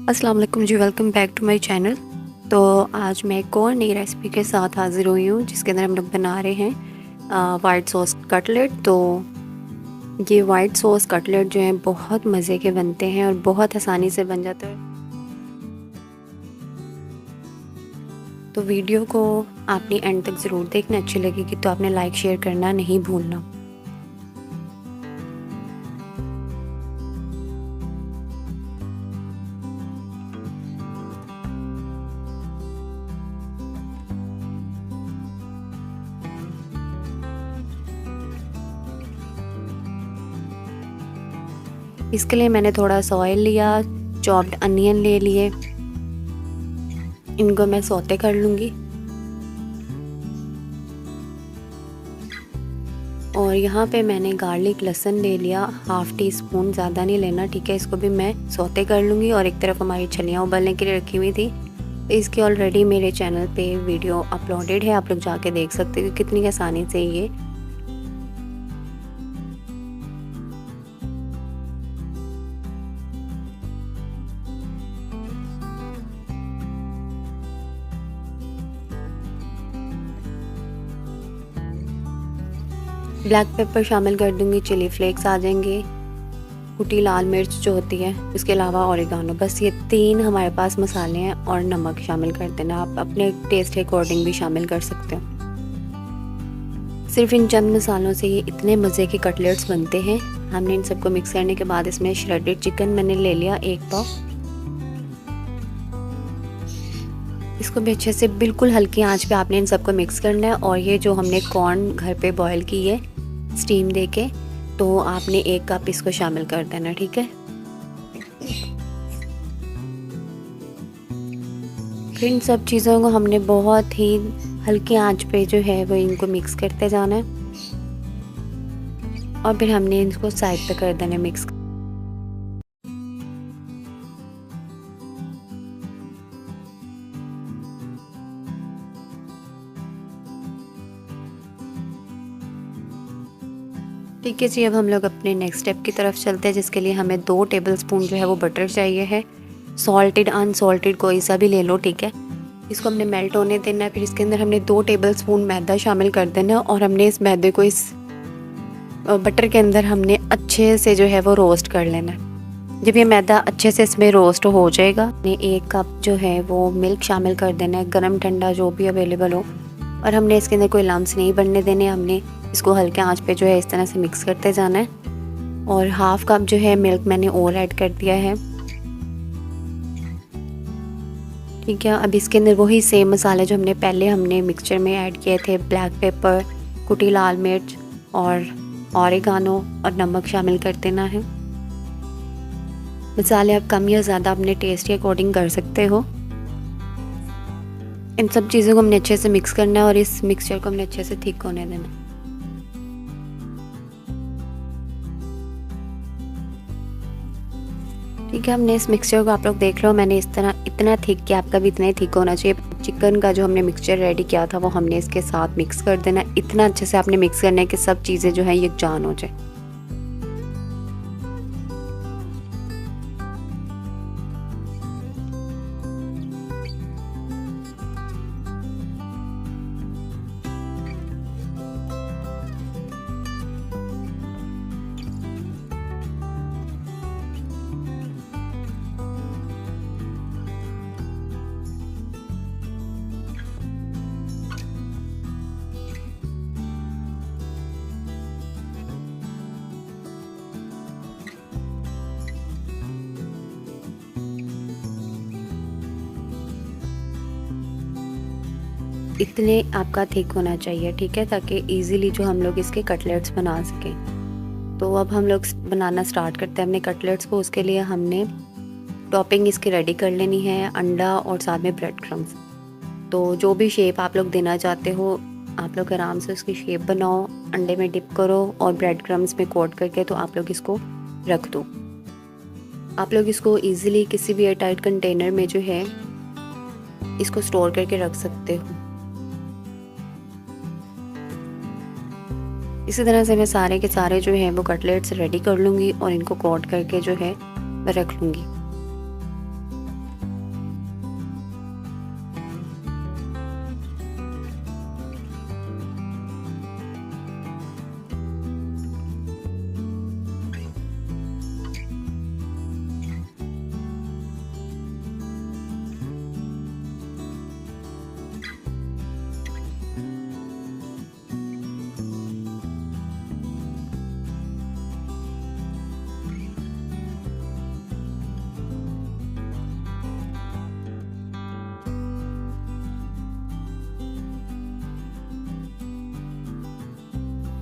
अस्सलाम वालेकुम जी, welcome back to my channel. तो आज मैं एक और नई रेसिपी के साथ हाज़िर हुई हूँ जिसके अंदर हम लोग बना रहे हैं वाइट सॉस कटलेट। तो ये वाइट सॉस कटलेट जो हैं बहुत मज़े के बनते हैं और बहुत आसानी से बन जाते हैं। तो वीडियो को आपने एंड तक ज़रूर देखना, अच्छी लगेगी तो आपने लाइक शेयर करना नहीं भूलना। इसके लिए मैंने थोड़ा सा ऑयल लिया, चॉप्ड अनियन ले लिए, इनको मैं सौते कर लूँगी। और यहाँ पे मैंने गार्लिक लहसुन ले लिया, हाफ़ टी स्पून, ज़्यादा नहीं लेना, ठीक है। इसको भी मैं सौते कर लूँगी। और एक तरफ हमारी छलियाँ उबलने के लिए रखी हुई थी। इसकी ऑलरेडी मेरे चैनल पे वीडियो अपलोडेड है, आप लोग जाके देख सकते हो कि कितनी आसानी से ये ब्लैक पेपर शामिल कर दूँगी, चिली फ्लेक्स आ जाएंगे, कुटी लाल मिर्च जो होती है, इसके अलावा ओरिगानो। बस ये 3 हमारे पास मसाले हैं। और नमक शामिल कर देना, आप अपने टेस्ट के अकॉर्डिंग भी शामिल कर सकते हो। सिर्फ इन चंद मसालों से ये इतने मज़े के कटलेट्स बनते हैं। हमने इन सबको मिक्स करने के बाद इसमें श्रेडेड चिकन मैंने ले लिया 1 पाव। इसको भी अच्छे से बिल्कुल हल्की आंच पे आपने इन सबको मिक्स करना है। और ये जो हमने कॉर्न घर पे बॉईल की है स्टीम देके, तो आपने 1 कप इसको शामिल कर देना, ठीक है। फिर इन सब चीज़ों को हमने बहुत ही हल्की आंच पे जो है वो इनको मिक्स करते जाना है। और फिर हमने इनको साइड पे कर देना मिक्स। ठीक है जी, अब हम लोग अपने नेक्स्ट स्टेप की तरफ चलते हैं, जिसके लिए हमें 2 टेबलस्पून जो है वो बटर चाहिए है। सॉल्टेड अनसॉल्टेड कोई सा भी ले लो, ठीक है। इसको हमने मेल्ट होने देना है। फिर इसके अंदर हमने 2 टेबलस्पून मैदा शामिल कर देना है। और हमने इस मैदे को इस बटर के अंदर हमने अच्छे से जो है वो रोस्ट कर लेना है। जब ये मैदा अच्छे से इसमें रोस्ट हो जाएगा, हमने 1 कप जो है वो मिल्क शामिल कर देना है, गर्म ठंडा जो भी अवेलेबल हो। और हमने इसके अंदर कोई लम्स नहीं बनने देने, हमने इसको हल्के आंच पे जो है इस तरह से मिक्स करते जाना है। और 1/2 कप जो है मिल्क मैंने और ऐड कर दिया है, ठीक है। अब इसके अंदर वही सेम मसाले जो हमने मिक्सचर में ऐड किए थे, ब्लैक पेपर, कुटी लाल मिर्च और ओरिगानो और नमक शामिल कर देना है। मसाले आप कम या ज़्यादा अपने टेस्ट के अकॉर्डिंग कर सकते हो। इन सब चीज़ों को हमने अच्छे से मिक्स करना है और इस मिक्सचर को हमने अच्छे से थिक होने देना है। ठीक है, हमने इस मिक्सचर को, आप लोग देख लो, मैंने इस तरह इतना थिक किया, आपका भी इतना ही थिक होना चाहिए। चिकन का जो हमने मिक्सचर रेडी किया था वो हमने इसके साथ मिक्स कर देना। इतना अच्छे से आपने मिक्स करना है कि सब चीज़ें जो है यकजान हो जाए। इतने आपका थिक होना चाहिए, ठीक है, ताकि इजीली जो हम लोग इसके कटलेट्स बना सकें। तो अब हम लोग बनाना स्टार्ट करते हैं अपने कटलेट्स को। उसके लिए हमने टॉपिंग इसकी रेडी कर लेनी है, अंडा और साथ में ब्रेड क्रम्स। तो जो भी शेप आप लोग देना चाहते हो, आप लोग आराम से उसकी शेप बनाओ, अंडे में डिप करो और ब्रेड क्रम्स में कोट करके तो आप लोग इसको रख दो। आप लोग इसको ईज़िली किसी भी एयरटाइट कंटेनर में जो है इसको स्टोर करके रख सकते हो। इसी तरह से मैं सारे के सारे जो है वो कटलेट्स रेडी कर लूँगी और इनको कोट करके जो है मैं रख लूँगी।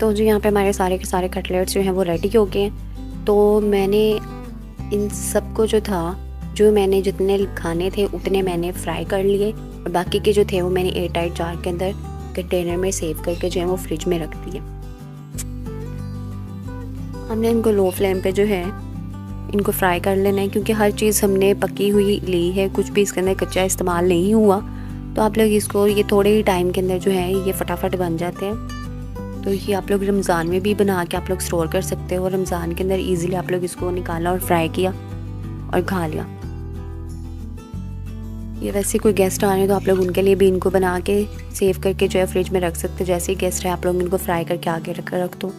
तो जी यहाँ पे हमारे सारे के सारे कटलेट्स जो हैं वो रेडी हो गए हैं। तो मैंने इन सब को जो था, जो मैंने जितने खाने थे उतने मैंने फ्राई कर लिए और बाकी के जो थे वो मैंने एयर टाइट जार के अंदर कंटेनर में सेव करके जो है वो फ्रिज में रख दिए। हमने इनको लो फ्लेम पे जो है इनको फ्राई कर लेना है, क्योंकि हर चीज़ हमने पकी हुई ली है, कुछ भी इसके अंदर कच्चा इस्तेमाल नहीं हुआ। तो आप लोग इसको ये थोड़े ही टाइम के अंदर जो है ये फटाफट बन जाते हैं। तो ये आप लोग रमज़ान में भी बना के आप लोग स्टोर कर सकते हो। रमज़ान के अंदर ईज़िली आप लोग इसको निकाला और फ्राई किया और खा लिया। ये वैसे कोई गेस्ट आ रहे हैं तो आप लोग उनके लिए भी इनको बना के सेव करके जो है फ्रिज में रख सकते हो। जैसे ही गेस्ट है आप लोग इनको फ्राई करके आगे रख दो।